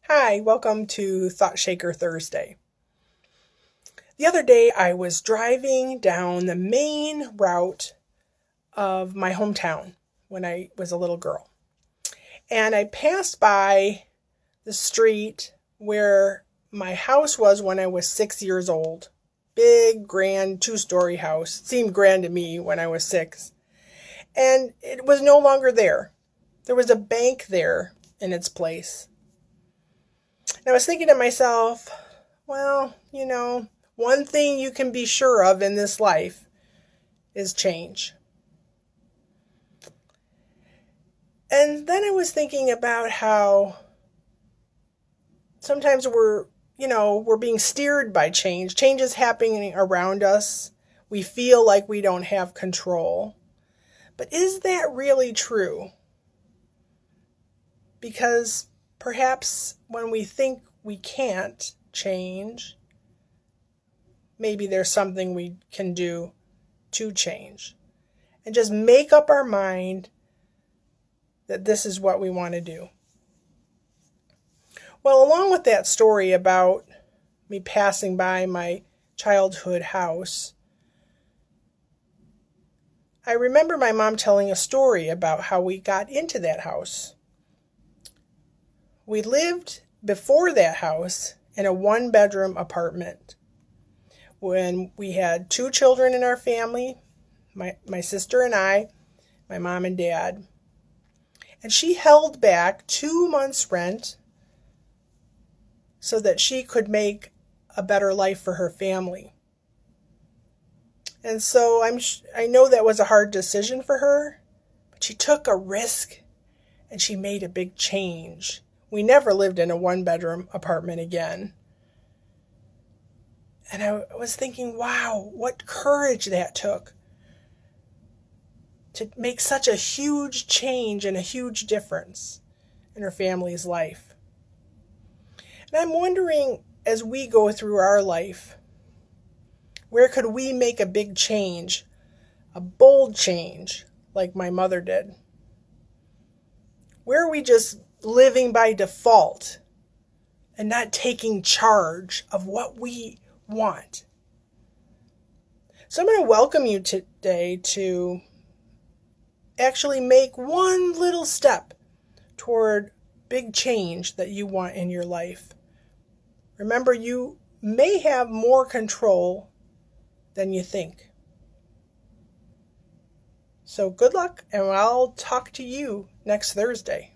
Hi, welcome to Thought Shaker Thursday. The other day I was driving down the main route of my hometown when I was a little girl. And I passed by the street where my house was when I was 6 years old. Big, grand, two-story house. It seemed grand to me when I was 6. And it was no longer there. There was a bank there in its place. And I was thinking to myself, well, one thing you can be sure of in this life is change. And then I was thinking about how sometimes we're being steered by change. Change is happening around us. We feel like we don't have control. But is that really true? Because perhaps when we think we can't change, maybe there's something we can do to change. And just make up our mind that this is what we want to do. Well, along with that story about me passing by my childhood house, I remember my mom telling a story about how we got into that house. We lived before that house in a one-bedroom apartment when we had 2 children in our family, my sister and I, my mom and dad. And she held back 2 months' rent so that she could make a better life for her family. And so I know that was a hard decision for her, but she took a risk and she made a big change. We never lived in a one-bedroom apartment again. And I was thinking, wow, what courage that took to make such a huge change and a huge difference in her family's life. And I'm wondering, as we go through our life, where could we make a big change, a bold change, like my mother did? Where are we just living by default and not taking charge of what we want? So I'm going to welcome you today to actually make one little step toward big change that you want in your life. Remember, you may have more control than you think. So good luck, and I'll talk to you next Thursday.